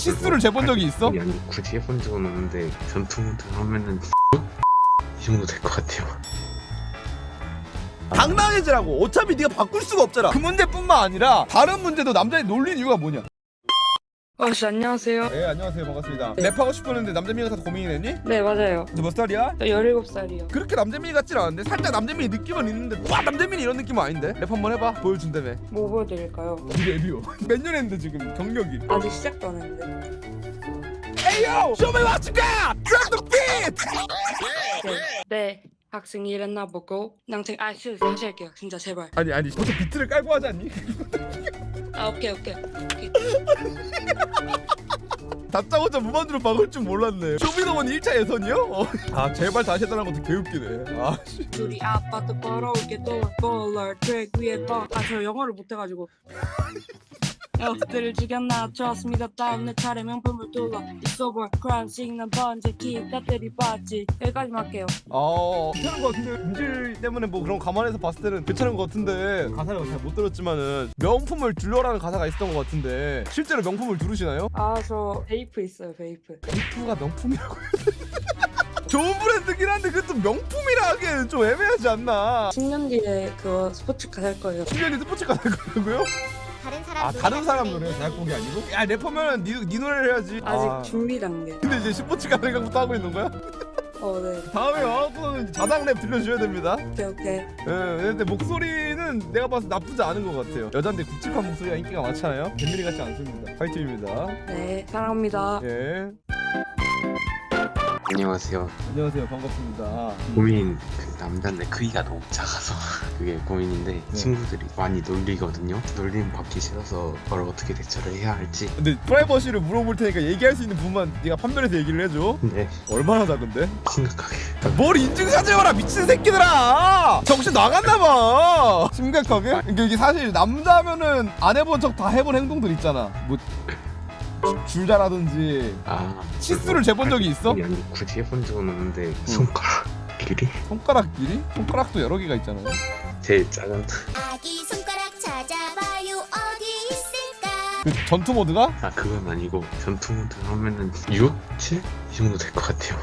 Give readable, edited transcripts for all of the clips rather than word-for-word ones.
치수를 재본 적이 있어? 아니 굳이 해본 적은 없는데 전투 모드 하면은 이 정도 될 것 같아요. 당당해지라고. 어차피 네가 바꿀 수가 없잖아. 그 문제뿐만 아니라 다른 문제도 남자애 놀린 이유가 뭐냐? 씨, 안녕하세요. 네, 안녕하세요. 반갑습니다. 랩하고 싶었는데 남재민이 같아서 고민했니? 네, 맞아요. 너 몇 살이야? 저 17살이요. 그렇게 남재민이 같진 않은데 살짝 남재민이 느낌은 있는데 와 남재민이 이런 느낌은 아닌데? 랩 한번 해봐. 보여준다며. 뭐 보여드릴까요? 네 랩이요. 몇 년 했는데 지금 경력이. 아직 시작도 안 했는데. 에이요! Show me what you got! Drop the beat! 네, 학생이 일했나 보고 낭생 다시 할게요. 진짜 제발. 아니 보통 비트를 깔고 하지 않니? 오케이. 다짜고짜 무반주로 박을 줄 몰랐네. 쇼미더머니 1차 예선이요? 아 제발 다시 해달라는 것도 개웃기네. 아 씨. 우리 아파트 벌어올게 돌 트랙 위에 저 영어를 못해가지고. 역들을 죽였나 좋았습니다. 다음 내 차례 명품을 둘러 이소볼 크라임 시그널 번째 기가들이 봤지. 여기까지만 할게요. 괜찮은 것 같은데 음질 때문에 뭐 그런 감안해서 봤을 때는 괜찮은 것 같은데 가사를 잘 못 들었지만은 명품을 둘러라는 가사가 있었던 것 같은데 실제로 명품을 두르시나요? 저 베이프 있어요. 베이프. 베이프가 명품이라고 해야 돼? 좋은 브랜드긴 한데 그것도 명품이라 하기에는 좀 애매하지 않나? 10년 뒤에 그거 스포츠카 살 거예요. 10년이 스포츠카 될 거라고요? 다른 사람 노래 대학곡이 아니고? 야 래퍼면 네 노래를 해야지. 아직 준비 단계. 근데 이제 스포츠카 생각부터 하고 있는 거야? 네. 다음에 와서는 자당 랩 들려주셔야 됩니다. 오케이. 근데 목소리는 내가 봐서 나쁘지 않은 것 같아요. 여잔데 굵직한 목소리가 인기가 많잖아요. 뱀밀이 같지 않습니다. 파이팅입니다. 네, 사랑합니다. 예. 안녕하세요. 안녕하세요. 반갑습니다. 고민 그 남자인데 크기가 너무 작아서 그게 고민인데 친구들이 많이 놀리거든요. 놀림 받기 싫어서 그걸 어떻게 대처를 해야 할지. 근데 프라이버시를 물어볼 테니까 얘기할 수 있는 부분만 네가 판별해서 얘기를 해줘. 근데 얼마나 작은데? 심각하게 뭘 인증사진 봐라 미친 새끼들아. 정신 나갔나봐. 심각하게? 이게 사실 남자면은 안 해본 척 다 해본 행동들 있잖아. 뭐 줄자라든지 치수를 재본 적이 있어? 아니 굳이 해본 적은 없는데 손가락 길이? 손가락 길이? 손가락도 여러 개가 있잖아요. 제일 작은 아기 손가락 찾아봐요 어디 있을까. 그 전투 모드가? 그건 아니고 전투 모드 하면은 6? 7? 이 정도 될 것 같아요.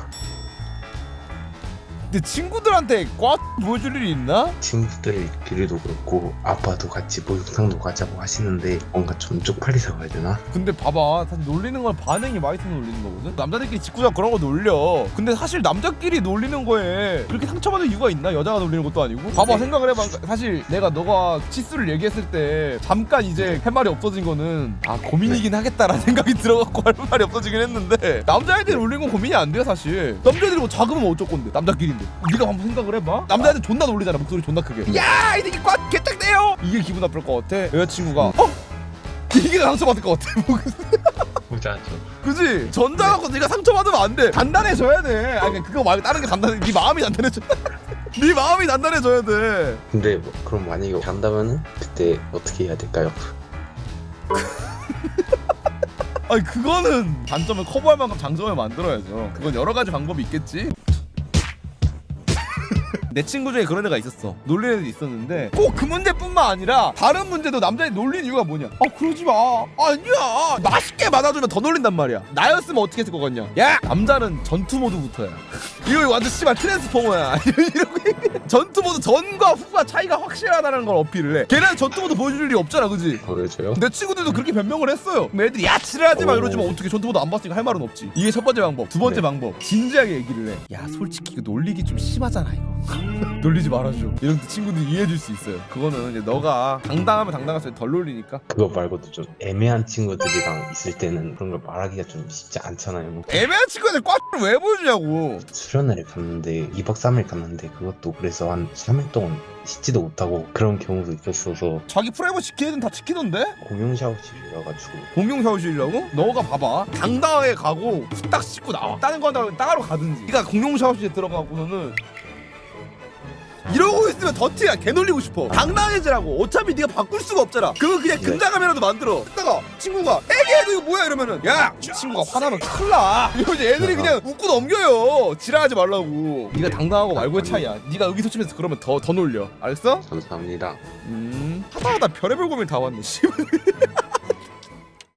근데 친구들한테 꽉 보여줄 일이 있나? 친구들끼리도 그렇고 아빠도 같이 목욕탕도 가자고 하시는데 뭔가 좀 쪽팔리서 가야 되나? 근데 봐봐 사실 놀리는 건 반응이 많이 있어서 놀리는 거거든. 남자들끼리 직구적 그런 거 놀려. 근데 사실 남자끼리 놀리는 거에 그렇게 상처받을 이유가 있나? 여자가 놀리는 것도 아니고. 봐봐 생각을 해봐. 사실 너가 치수를 얘기했을 때 잠깐 이제 할 말이 없어진 거는 고민이긴 하겠다라는 생각이 들어갖고 할 말이 없어지긴 했는데 남자애들이 놀리는 건 고민이 안 돼요 사실. 남자애들이 뭐 작으면 어쩔 건데 남자끼리인데. 네가 한번 생각을 해봐. 남자애들 존나 놀리잖아. 목소리 존나 크게. 야 이 새끼 꽉 개짝대요. 이게 기분 나쁠 것 같아. 여자친구가 이게 상처받을 것 같아. 보자죠. 그지? 전자갖고 네가 상처받으면 안 돼. 단단해져야 돼. 그거 말고 다른 게 단단해. 네 마음이 단단해져. 네 마음이 단단해져야 돼. 근데 뭐 그럼 만약에 간다면은 그때 어떻게 해야 될까요? 그거는 단점을 커버할 만큼 장점을 만들어야죠. 그건 여러 가지 방법이 있겠지. 내 친구 중에 그런 애가 있었어. 놀리는 애도 있었는데 꼭 그 문제뿐만 아니라 다른 문제도 남자애 놀리는 이유가 뭐냐? 그러지 마. 아니야. 맛있게 받아주면 더 놀린단 말이야. 나였으면 어떻게 했을 것 같냐? 야 남자는 전투 모드부터야. 이거 완전 씨발 트랜스포머야. 이러고 전투 모드 전과 후가 차이가 확실하다는 걸 어필을 해. 걔는 전투 모드 보여줄 일이 없잖아, 그지? 보여줘요? 내 친구들도 그렇게 변명을 했어요. 그럼 애들이 야 지랄하지 마 이러지만 어떻게 전투 모드 안 봤으니까 할 말은 없지. 이게 첫 번째 방법. 두 번째 방법. 진지하게 얘기를 해. 야 솔직히 이거 놀리기 좀 심하잖아 이거. 놀리지 말아줘. 이런 친구들이 이해해줄 수 있어요. 그거는 이제 너가 당당하면 당당할수록 덜 놀리니까. 그거 말고도 좀 애매한 친구들이랑 있을 때는 그런 걸 말하기가 좀 쉽지 않잖아요. 애매한 친구한테 꽈를 왜 보여주냐고. 수련회를 갔는데 2박 3일 갔는데 그것도 그래서 한 3일 동안 씻지도 못하고 그런 경우도 있었어서. 자기 프라이버시 걔는 다 지키던데? 공용 샤워실이어가지고. 공용 샤워실이라고? 너가 봐봐. 당당하게 가고 후딱 씻고 나와. 다른 거 한다면 따로 가든지. 네가 공용 샤워실에 들어가고서는 이러고 있으면 더티야. 개 놀리고 싶어. 당당해지라고. 어차피 네가 바꿀 수가 없잖아. 그거 그냥 금자감이라도 만들어. 그다가 친구가 애기애도 이거 뭐야 이러면은 야 친구가 화나면 큰일 나. 이거 이제 애들이 그냥 웃고 넘겨요. 지랄하지 말라고. 네가 당당하고 말고의 차이야. 네가 의기소침해서 그러면 더 놀려. 알겠어? 감사합니다. 하다하다 별의별 고민 다 왔네.